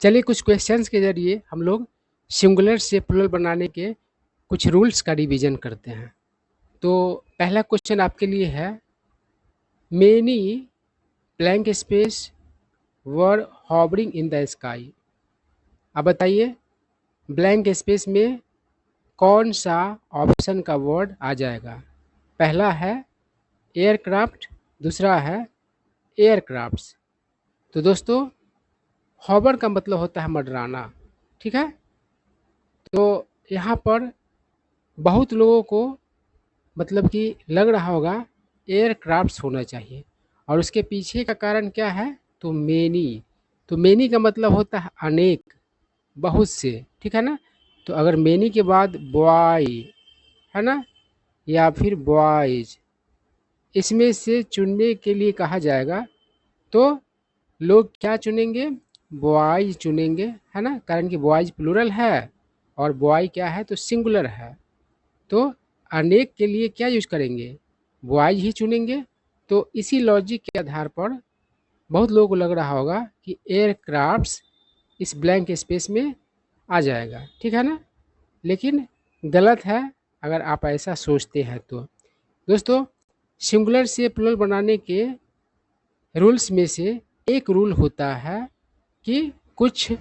चलिए कुछ क्वेश्चंस के ज़रिए हम लोग सिंगुलर से प्लूरल बनाने के कुछ रूल्स का रिवीजन करते हैं। तो पहला क्वेश्चन आपके लिए है, many blank space were hovering in the sky. अब बताइए ब्लैंक स्पेस में कौन सा ऑप्शन का वर्ड आ जाएगा। पहला है एयरक्राफ्ट, दूसरा है एयरक्राफ्ट्स। तो दोस्तों हॉवर का मतलब होता है मंडराना, ठीक है। तो यहाँ पर बहुत लोगों को मतलब कि लग रहा होगा एयरक्राफ्ट्स होना चाहिए, और उसके पीछे का कारण क्या है, तो मेनी। तो मेनी का मतलब होता है अनेक, बहुत से, ठीक है ना। तो अगर मेनी के बाद बॉय है ना, या फिर बॉयज, इसमें से चुनने के लिए कहा जाएगा तो लोग क्या चुनेंगे, बॉयज चुनेंगे, है ना। कारण कि बॉयज प्लूरल है और बॉय क्या है, तो सिंगुलर है। तो अनेक के लिए क्या यूज करेंगे, बॉयज ही चुनेंगे। तो इसी लॉजिक के आधार पर बहुत लोगों को लग रहा होगा कि एयरक्राफ्ट्स इस ब्लैंक स्पेस में आ जाएगा, ठीक है ना। लेकिन गलत है अगर आप ऐसा सोचते हैं तो। दोस्तों सिंगुलर से प्लूरल बनाने के रूल्स में से एक रूल होता है कि कुछ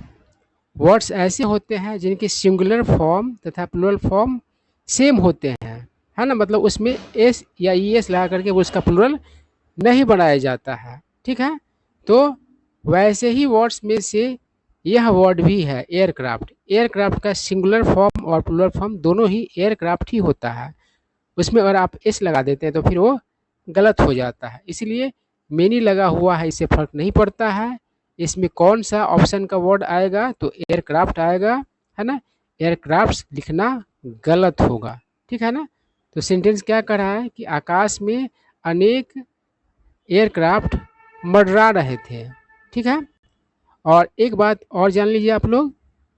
वर्ड्स ऐसे होते हैं जिनके सिंगुलर फॉर्म तथा प्लूरल फॉर्म सेम होते हैं, है ना। मतलब उसमें एस या ई एस लगा करके वो उसका प्लूरल नहीं बनाया जाता है, ठीक है। तो वैसे ही वर्ड्स में से यह वर्ड भी है एयरक्राफ्ट। एयरक्राफ्ट का सिंगुलर फॉर्म और प्लूरल फॉर्म दोनों ही एयरक्राफ्ट ही होता है। उसमें अगर आप एस लगा देते हैं तो फिर वो गलत हो जाता है। इसलिए मेनी लगा हुआ है, इससे फर्क नहीं पड़ता है इसमें कौन सा ऑप्शन का वर्ड आएगा, तो एयरक्राफ्ट आएगा, है ना। एयरक्राफ्ट्स लिखना गलत होगा, ठीक है ना। तो सेंटेंस क्या कर रहा है कि आकाश में अनेक एयरक्राफ्ट मंडरा रहे थे, ठीक है। और एक बात और जान लीजिए आप लोग,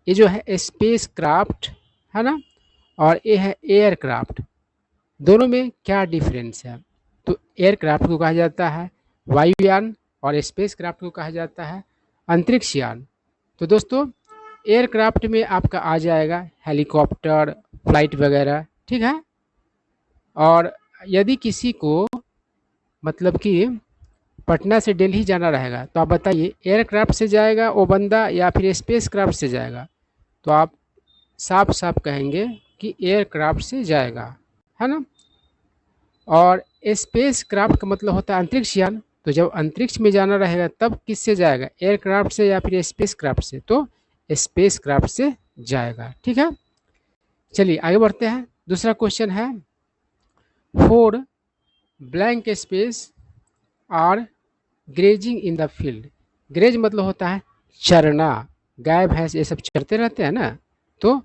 ये जो है स्पेस क्राफ्ट, है ना, और ये है एयरक्राफ्ट, दोनों में क्या डिफरेंस है। तो एयरक्राफ्ट को कहा जाता है वायुयान और स्पेस क्राफ्ट को कहा जाता है अंतरिक्ष यान। तो दोस्तों एयरक्राफ्ट में आपका आ जाएगा हेलीकॉप्टर, फ्लाइट वगैरह, ठीक है। और यदि किसी को मतलब कि पटना से दिल्ली जाना रहेगा तो आप बताइए एयरक्राफ्ट से जाएगा वो बंदा या फिर स्पेस क्राफ्ट से जाएगा। तो आप साफ साफ कहेंगे कि एयरक्राफ्ट से जाएगा, है ना। और स्पेस क्राफ्ट का मतलब होता है अंतरिक्ष यान। तो जब अंतरिक्ष में जाना रहेगा तब किससे जाएगा, एयरक्राफ्ट से या फिर स्पेस क्राफ्ट से, तो स्पेस क्राफ्ट से जाएगा, ठीक है। चलिए आगे बढ़ते हैं। दूसरा क्वेश्चन है, four blank space are grazing in the field. Graze मतलब होता है चरना, गाय भैंस ये सब चरते रहते हैं ना, तो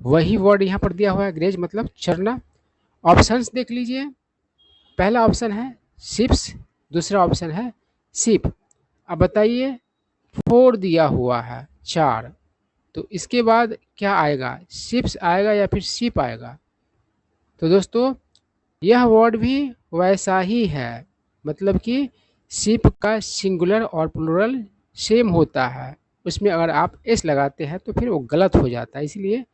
वही वर्ड यहाँ पर दिया हुआ है, ग्रेज मतलब चरना। ऑप्शंस देख लीजिए, पहला ऑप्शन है शिप्स, दूसरा ऑप्शन है शिप। अब बताइए फोर दिया हुआ है चार, तो इसके बाद क्या आएगा, शिप्स आएगा या फिर शिप आएगा। तो दोस्तों यह वर्ड भी वैसा ही है, मतलब कि शिप का सिंगुलर और प्लूरल सेम होता है। उसमें अगर आप एस लगाते हैं तो फिर वो गलत हो जाता है। इसलिए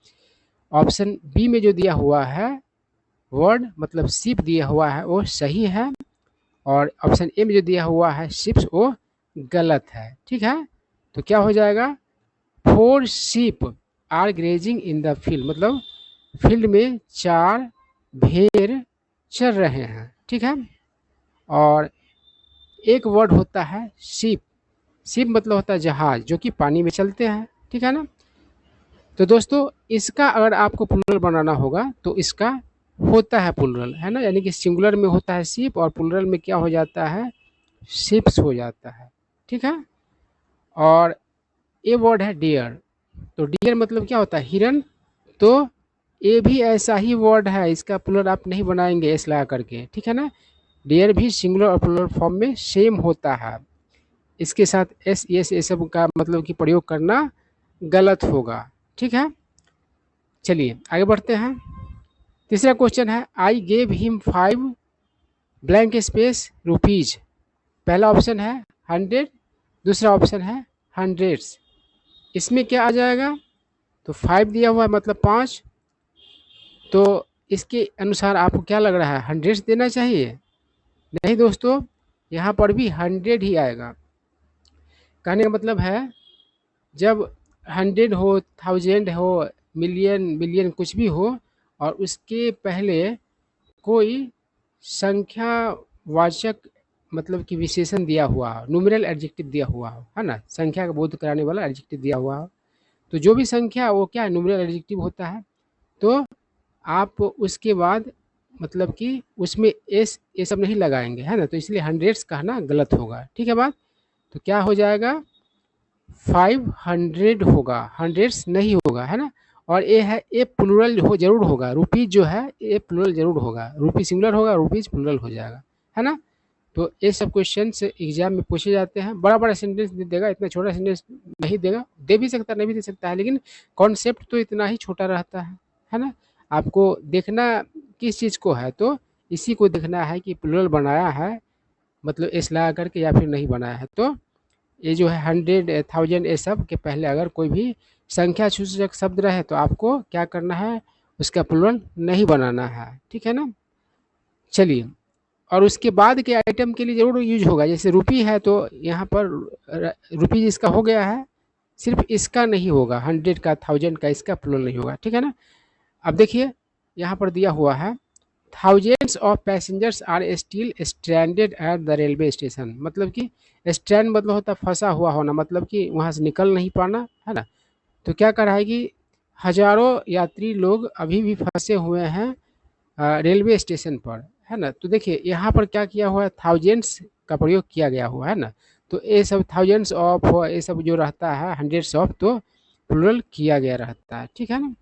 ऑप्शन बी में जो दिया हुआ है वर्ड मतलब शिप दिया हुआ है वो सही है, और ऑप्शन ए में जो दिया हुआ है शिप्स वो गलत है, ठीक है। तो क्या हो जाएगा, four sheep are grazing in the field, मतलब फील्ड में चार भेड़ चर रहे हैं, ठीक है। और एक वर्ड होता है शिप, शिप मतलब होता है जहाज जो कि पानी में चलते हैं, ठीक है ना। तो दोस्तों इसका अगर आपको प्लूरल बनाना होगा तो इसका होता है प्लूरल, है ना, यानी कि सिंगुलर में होता है शिप और प्लूरल में क्या हो जाता है, शिप्स हो जाता है, ठीक है। और ये वर्ड है डियर, तो डियर मतलब क्या होता है, हिरन। तो ये भी ऐसा ही वर्ड है, इसका प्लूरल आप नहीं बनाएंगे एस लगा करके, ठीक है ना। डियर भी सिंगुलर और प्लूरल फॉर्म में सेम होता है, इसके साथ एस एस ये सब का मतलब कि प्रयोग करना गलत होगा, ठीक है। चलिए आगे बढ़ते हैं। तीसरा क्वेश्चन है, I gave him five blank space rupees. पहला ऑप्शन है 100, दूसरा ऑप्शन है हंड्रेड्स। इसमें क्या आ जाएगा, तो 5 दिया हुआ है मतलब 5, तो इसके अनुसार आपको क्या लग रहा है, हंड्रेड्स देना चाहिए? नहीं दोस्तों, यहाँ पर भी 100 ही आएगा। कहने का मतलब है जब 100 हो, 1000 हो, मिलियन बिलियन कुछ भी हो और उसके पहले कोई संख्या वाचक मतलब कि विशेषण दिया हुआ हो, न्यूमेरल एडजेक्टिव दिया हुआ हो, है ना, संख्या का बोध कराने वाला एडजेक्टिव दिया हुआ हो, तो जो भी संख्या वो क्या है, न्यूमेरल एडजेक्टिव होता है। तो आप उसके बाद मतलब कि उसमें एस ये सब नहीं लगाएंगे, है ना, तो इसलिए हंड्रेड्स कहना गलत होगा। ठीक है बात, तो क्या हो जाएगा, 500 होगा, हंड्रेड्स नहीं होगा, है ना। और ये है, ये प्लूरल हो जरूर होगा, रुपीज जो है ये प्लूरल जरूर होगा, रुपी सिंगुलर होगा, रुपीज प्लूरल हो जाएगा, है ना। तो ये सब क्वेश्चन एग्जाम में पूछे जाते हैं। बड़ा बड़ा सेंटेंस दे देगा, इतना छोटा सेंटेंस नहीं देगा, दे भी सकता है नहीं भी दे सकता है, लेकिन कॉन्सेप्ट तो इतना ही छोटा रहता है ना। आपको देखना किस चीज़ को है, तो इसी को देखना है कि प्लूरल बनाया है मतलब एस लगा करके या फिर नहीं बनाया है। तो ये जो है 100, 1000 ये सब के पहले अगर कोई भी संख्या सूचक शब्द रहे तो आपको क्या करना है, उसका प्लूरल नहीं बनाना है, ठीक है ना। चलिए, और उसके बाद के आइटम के लिए ज़रूर यूज होगा, जैसे रुपी है तो यहाँ पर रुपी इसका हो गया है, सिर्फ इसका नहीं होगा, 100 का 1000 का इसका प्लूरल नहीं होगा, ठीक है ना। अब देखिए यहाँ पर दिया हुआ है, thousands of passengers are still stranded at the railway station, मतलब कि स्ट्रैंड मतलब होता है फंसा हुआ होना, मतलब कि वहाँ से निकल नहीं पाना, है ना। तो क्या कर रहा है कि हजारों यात्री लोग अभी भी फंसे हुए हैं रेलवे स्टेशन पर, है ना। तो देखिए यहाँ पर क्या किया हुआ है, थाउजेंड्स का प्रयोग किया गया हुआ है ना। तो ये सब थाउजेंड्स ऑफ ये सब जो रहता है, हंड्रेड्स ऑफ, तो प्लूरल किया गया रहता है, ठीक है ना।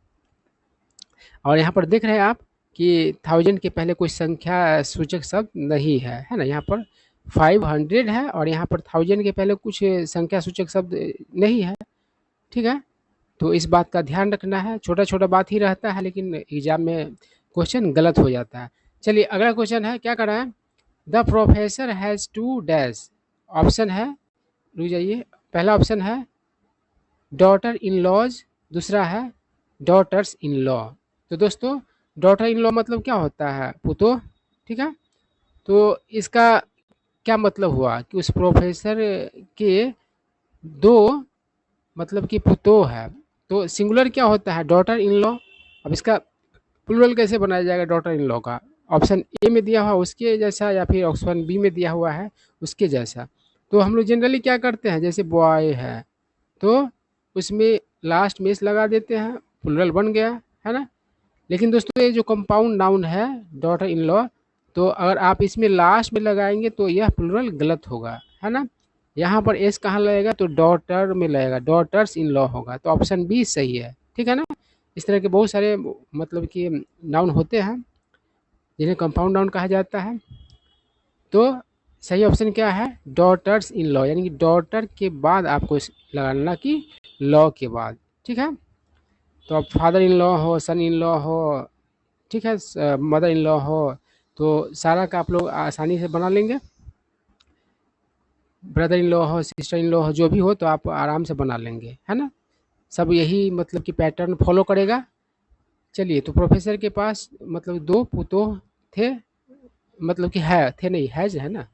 और यहाँ पर देख रहे हैं आप कि 1000 के पहले कोई संख्या सूचक शब्द नहीं है ना, यहाँ पर 500 है और यहाँ पर 1000 के पहले कुछ संख्या सूचक शब्द नहीं है, ठीक है। तो इस बात का ध्यान रखना है, छोटा छोटा बात ही रहता है लेकिन एग्जाम में क्वेश्चन गलत हो जाता है। चलिए अगला क्वेश्चन है, क्या कर रहा है, the professor has to dash, option है, रुक जाइए, पहला ऑप्शन है डॉटर इन लॉज, दूसरा है डॉटर्स इन लॉ। तो दोस्तों डॉटर इन लॉ मतलब क्या होता है, पुतोह, ठीक है। तो इसका क्या मतलब हुआ कि उस प्रोफेसर के दो मतलब कि पुतोह है, तो सिंगुलर क्या होता है, डॉटर इन लॉ। अब इसका प्लूरल कैसे बनाया जाएगा डॉटर इन लॉ का, ऑप्शन ए में दिया हुआ उसके जैसा या फिर ऑप्शन बी में दिया हुआ है उसके जैसा। तो हम लोग जनरली क्या करते हैं, जैसे बॉय है तो उसमें लास्ट में इस लगा देते हैं, प्लूरल बन गया, है ना। लेकिन दोस्तों ये जो कंपाउंड नाउन है डॉटर इन लॉ, तो अगर आप इसमें लास्ट में लगाएंगे तो यह प्लूरल गलत होगा, है ना। यहाँ पर एस कहाँ लगेगा, तो डॉटर में लगेगा, डॉटर्स इन लॉ होगा, तो ऑप्शन बी सही है, ठीक है ना। इस तरह के बहुत सारे मतलब कि नाउन होते हैं जिन्हें कंपाउंड नाउन कहा जाता है। तो सही ऑप्शन क्या है, डॉटर्स इन लॉ, यानी कि डॉटर के बाद आपको लगाना कि लॉ के बाद, ठीक है। तो अब फादर इन लॉ हो, सन इन लॉ हो, ठीक है, मदर इन लॉ हो, तो सारा का आप लोग आसानी से बना लेंगे। ब्रदर इन लॉ हो, सिस्टर इन लॉ हो, जो भी हो तो आप आराम से बना लेंगे, है ना। सब यही मतलब कि पैटर्न फॉलो करेगा। चलिए, तो प्रोफेसर के पास मतलब दो पुतोह थे, मतलब कि है थे नहीं, है जो है ना,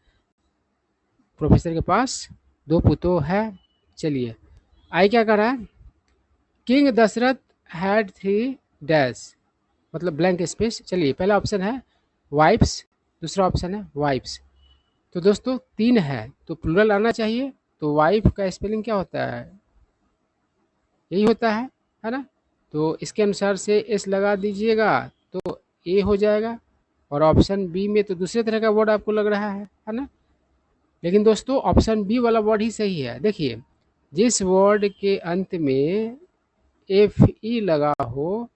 प्रोफेसर के पास दो पुतोह है। चलिए आई क्या कर रहा है, किंग दशरथ हैड 3 डैश, मतलब ब्लैंक स्पेस। चलिए पहला ऑप्शन है वाइफ्स, दूसरा ऑप्शन है वाइफ्स। तो दोस्तों 3 है तो प्लूरल आना चाहिए, तो वाइफ का स्पेलिंग क्या होता है, यही होता है ना। तो इसके अनुसार से एस लगा दीजिएगा तो ए हो जाएगा, और ऑप्शन बी में तो दूसरे तरह का वर्ड आपको लग रहा है ना। लेकिन दोस्तों ऑप्शन बी वाला वर्ड ही सही है। देखिए जिस वर्ड के अंत में एफ ई लगा हो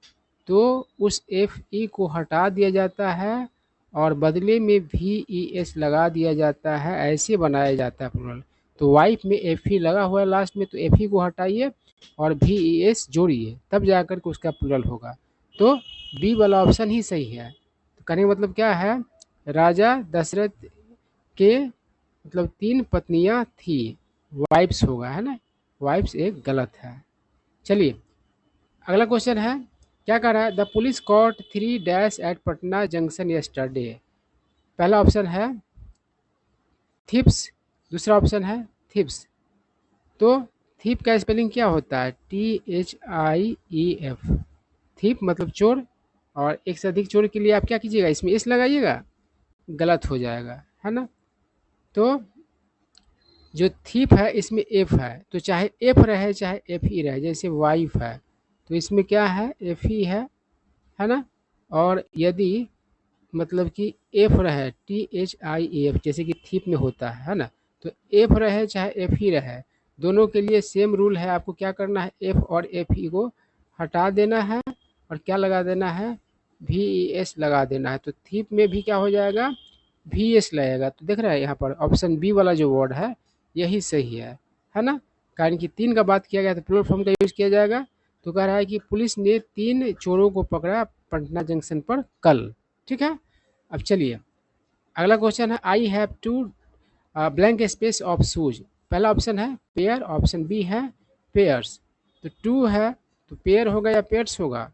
तो उस एफ ई को हटा दिया जाता है और बदले में वी ई एस लगा दिया जाता है, ऐसे बनाया जाता है प्लूरल। तो वाइफ में एफ ई लगा हुआ है लास्ट में, तो एफ ई को हटाइए और वी ई एस जोड़िए, तब जाकर के उसका प्लूरल होगा। तो बी वाला ऑप्शन ही सही है। तो कहने का मतलब क्या है, राजा दशरथ के मतलब 3 पत्नियां थी, वाइफ्स होगा, है ना, वाइफ्स एक गलत है। चलिए अगला क्वेश्चन है, क्या कह रहा है, the police caught 3 dash at Patna junction yesterday. पहला ऑप्शन है थिप्स, दूसरा ऑप्शन है थिप्स। तो थीप का स्पेलिंग क्या होता है, THIEF। थीप मतलब चोर, और एक से अधिक चोर के लिए आप क्या कीजिएगा, इसमें एस लगाइएगा, गलत हो जाएगा, है ना। तो जो थीप है इसमें एफ है, तो चाहे एफ रहे चाहे एफ ही रहे, जैसे वाइफ है तो इसमें क्या है, एफ ही है ना। और यदि मतलब कि एफ रहे, THIEF, जैसे कि थीप में होता है ना, तो एफ रहे चाहे एफ ही रहे, दोनों के लिए सेम रूल है। आपको क्या करना है, एफ और एफ ही को हटा देना है और क्या लगा देना है, VES लगा देना है। तो थीप में भी क्या हो जाएगा, VS लगेगा। तो देख रहे हैं यहाँ पर ऑप्शन बी वाला जो वर्ड है यही सही है ना। कारण कि 3 का बात किया गया तो प्लूरल फॉर्म का यूज किया जाएगा। तो कह रहा है कि पुलिस ने 3 चोरों को पकड़ा पटना जंक्शन पर कल। ठीक है, अब चलिए अगला क्वेश्चन है, I have two blank space of shoes. पहला ऑप्शन है पेयर, ऑप्शन बी है पेयर्स। तो टू है तो पेयर होगा या पेयर्स होगा।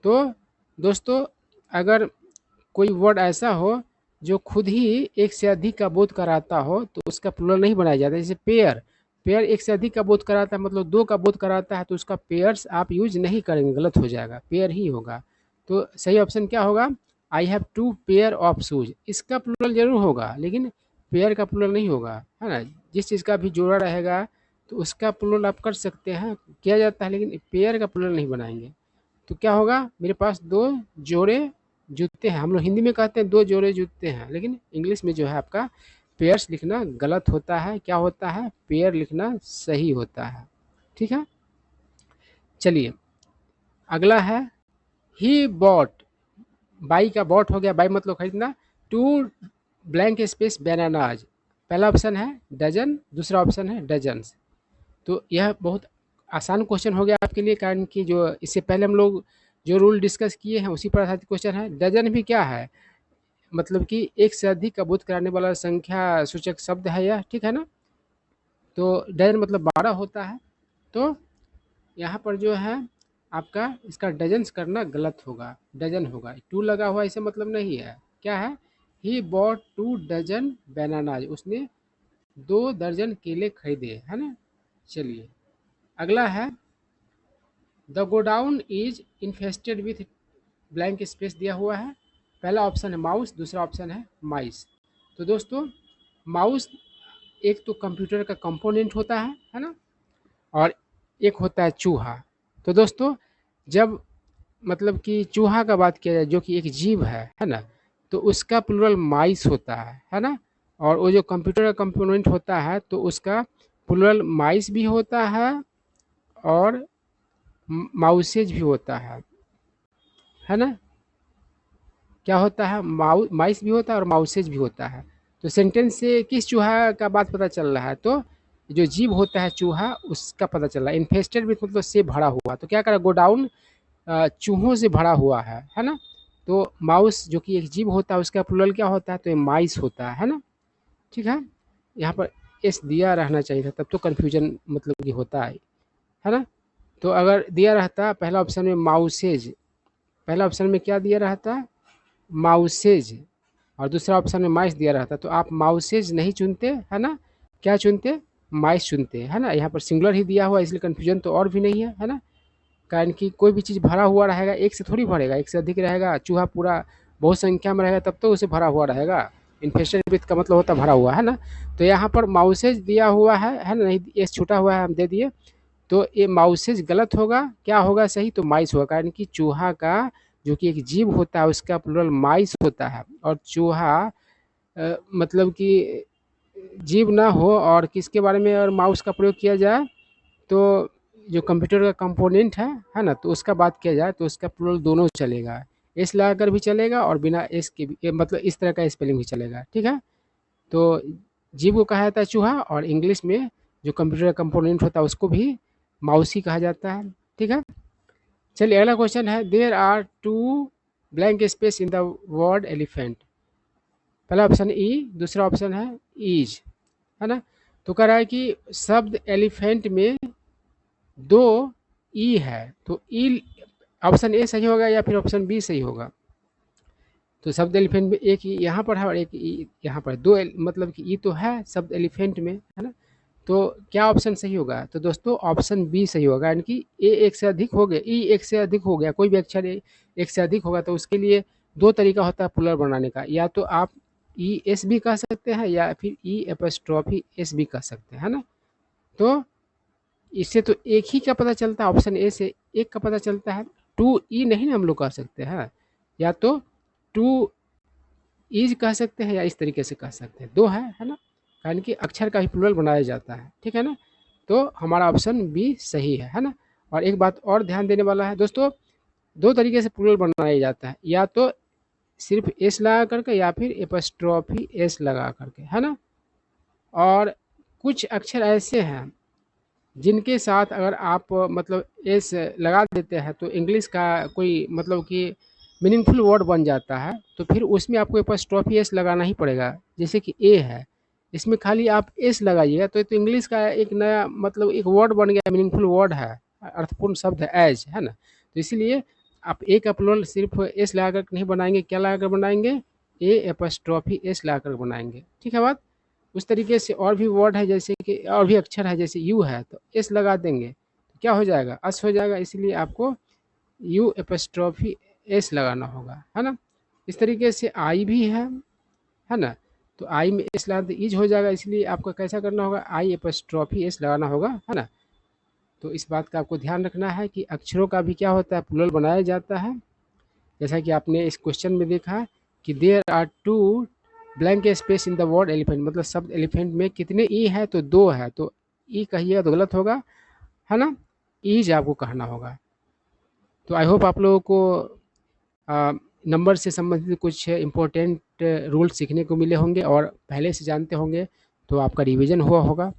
तो दोस्तों अगर कोई वर्ड ऐसा हो जो खुद ही एक से अधिक का बोध कराता हो तो उसका प्लूरल नहीं बनाया जाता। जैसे पेयर, पेयर एक से अधिक का बोध कराता है, मतलब 2 का बोध कराता है, तो उसका पेयर्स आप यूज नहीं करेंगे, गलत हो जाएगा, पेयर ही होगा। तो सही ऑप्शन क्या होगा, I have 2 pair of shoes. इसका प्लूरल जरूर होगा लेकिन पेयर का प्लूरल नहीं होगा, है ना। जिस चीज़ का भी जोड़ा रहेगा तो उसका प्लूरल आप कर सकते हैं, किया जाता है, लेकिन पेयर का प्लूरल नहीं बनाएंगे। तो क्या होगा, मेरे पास 2 जोड़े जूते हैं। हम लोग हिंदी में कहते हैं 2 जोड़े जूते हैं, लेकिन इंग्लिश में जो है आपका पेयर्स लिखना गलत होता है। क्या होता है, पेयर लिखना सही होता है। ठीक है, चलिए अगला है, ही बॉट, बाई का बॉट हो गया, बाई मतलब खरीदना, 2 ब्लैंक स्पेस बनानाज। पहला ऑप्शन है डजन, दूसरा ऑप्शन है डजन्स। तो यह बहुत आसान क्वेश्चन हो गया आपके लिए, कारण कि जो इससे पहले हम लोग जो रूल डिस्कस किए हैं उसी पर आधारित क्वेश्चन है। डजन भी क्या है, मतलब कि एक से अधिक का बोध कराने वाला संख्या सूचक शब्द है यह, ठीक है ना। तो डजन मतलब 12 होता है। तो यहाँ पर जो है आपका इसका डजन्स करना गलत होगा, डजन होगा, 2 लगा हुआ इसे मतलब नहीं है। क्या है, ही बॉट 2 डजन बनानाज, उसने 2 दर्जन केले खरीदे, है ना। चलिए अगला है, the godown is infested with blank space दिया हुआ है। पहला ऑप्शन है माउस, दूसरा ऑप्शन है माइस। तो दोस्तों माउस एक तो कंप्यूटर का कंपोनेंट होता है ना, और एक होता है चूहा। तो दोस्तों जब मतलब कि चूहा का बात किया जाए जो कि एक जीव है ना, तो उसका प्लूरल माइस होता है ना। और वो जो कंप्यूटर का कंपोनेंट होता है तो उसका प्लूरल माइस भी होता है और माउसेज भी होता है ना। क्या होता है, माइस भी होता है और माउसेज भी होता है। तो सेंटेंस से किस चूहा का बात पता चल रहा है, तो जो जीव होता है चूहा उसका पता चल रहा है। इन्फेस्टेड विथ मतलब से भरा हुआ, तो क्या करा, गोडाउन चूहों से भरा हुआ है ना। तो माउस जो कि एक जीव होता है उसका प्लूरल क्या होता है, तो ये माइस होता है ना। ठीक है, यहाँ पर एस दिया रहना चाहिए था, तब तो कन्फ्यूजन मतलब कि होता है ना। तो अगर दिया रहता पहला ऑप्शन में माउसेज, पहला ऑप्शन में क्या दिया रहता, माउसेज, और दूसरा ऑप्शन में माइस दिया रहता, तो आप माउसेज नहीं चुनते, है ना, क्या चुनते, माइस चुनते, है ना। यहाँ पर सिंगुलर ही दिया हुआ इसलिए कन्फ्यूजन तो और भी नहीं है ना। कारण कि कोई भी चीज़ भरा हुआ रहेगा एक से थोड़ी भरेगा, एक से अधिक रहेगा, चूहा पूरा बहुत संख्या में रहेगा तब तो उसे भरा हुआ रहेगा। इन्फेस्टेड विथ का मतलब होता है भरा हुआ, है ना। तो यहाँ पर माउसेज दिया हुआ है ना, नहीं ये छूटा हुआ है हम दे दिए, तो ये माउसेज गलत होगा। क्या होगा सही, तो माइस होगा, कारण कि चूहा का जो कि एक जीव होता है उसका प्लूरल माइस होता है। और चूहा मतलब कि जीव ना हो और किसके बारे में और माउस का प्रयोग किया जाए, तो जो कंप्यूटर का कंपोनेंट है ना, तो उसका बात किया जाए तो उसका प्लूरल दोनों चलेगा, एस लगाकर भी चलेगा और बिना एस के भी, मतलब इस तरह का स्पेलिंग भी चलेगा। ठीक है, तो जीव को कहा जाता है चूहा, और इंग्लिश में जो कंप्यूटर का कंपोनेंट होता है उसको भी माउस ही कहा जाता है। ठीक है, चलिए अगला क्वेश्चन है, there are 2 blank space in the word elephant. पहला ऑप्शन ई, दूसरा ऑप्शन है ईज, है ना। तो कह रहा है कि शब्द एलिफेंट में 2 ई है तो ई ऑप्शन ए सही होगा या फिर ऑप्शन बी सही होगा? तो शब्द एलिफेंट में एक ई यहाँ पर है और एक ई यहाँ पर है। मतलब कि ई तो है शब्द एलिफेंट में, है ना? तो क्या ऑप्शन सही होगा? तो दोस्तों ऑप्शन बी सही होगा, यानी कि ए एक से अधिक हो गया, ई एक से अधिक हो गया, कोई भी अक्षर एक से अधिक होगा तो उसके लिए दो तरीका होता है प्लुरल बनाने का, या तो आप ई एस भी कह सकते हैं या फिर ई एपस्ट्रॉफी एस भी कह सकते हैं, है ना? तो इससे तो एक ही का पता चलता है, ऑप्शन ए से एक का पता चलता है, टू ई नहीं ना हम लोग कह सकते हैं, या तो टू ईज कह सकते हैं या इस तरीके से कह सकते हैं, दो है ना? यानी कि अक्षर का ही प्लुरल बनाया जाता है, ठीक है ना? तो हमारा ऑप्शन बी सही है ना? और एक बात और ध्यान देने वाला है दोस्तों, दो तरीके से प्लुरल बनाया जाता है, या तो सिर्फ एस लगा करके या फिर एपस्ट्रॉफी एस लगा करके, है ना? और कुछ अक्षर ऐसे हैं जिनके साथ अगर आप मतलब एस लगा देते हैं तो इंग्लिश का कोई मतलब कि मीनिंगफुल वर्ड बन जाता है, तो फिर उसमें आपको एपॉस्ट्रोफी एस लगाना ही पड़ेगा। जैसे कि ए है, इसमें खाली आप एस लगाइएगा तो इंग्लिश का एक नया मतलब एक वर्ड बन गया, मीनिंगफुल वर्ड है, अर्थपूर्ण शब्द है एज, है ना? तो इसीलिए आप ए का प्लुरल सिर्फ एस लगा कर नहीं बनाएंगे, क्या लगा कर बनाएंगे? ए एपॉस्ट्रोफी एस लगा कर बनाएंगे, ठीक है बात? उस तरीके से और भी वर्ड है, जैसे कि और भी अक्षर है, जैसे यू है तो एस लगा देंगे तो क्या हो जाएगा? अस हो जाएगा, इसलिए आपको यू एपस्ट्रॉफी एस लगाना होगा, है ना? इस तरीके से आई भी है ना? तो आई में एस लगा इज हो जाएगा, इसलिए आपको कैसा करना होगा? आई एपस्ट्रॉफी एस लगाना होगा, है ना? तो इस बात का आपको ध्यान रखना है कि अक्षरों का भी क्या होता है, प्लुरल बनाया जाता है। जैसा कि आपने इस क्वेश्चन में देखा कि there are two blank space in the word elephant, मतलब शब्द एलिफेंट में कितने ई है? तो दो है, तो ई कहिएगा तो गलत होगा, है ना? ईज आपको कहना होगा। तो आई होप आप लोगों को नंबर से संबंधित कुछ इम्पोर्टेंट रूल सीखने को मिले होंगे और पहले से जानते होंगे, तो आपका रिवीजन हुआ होगा।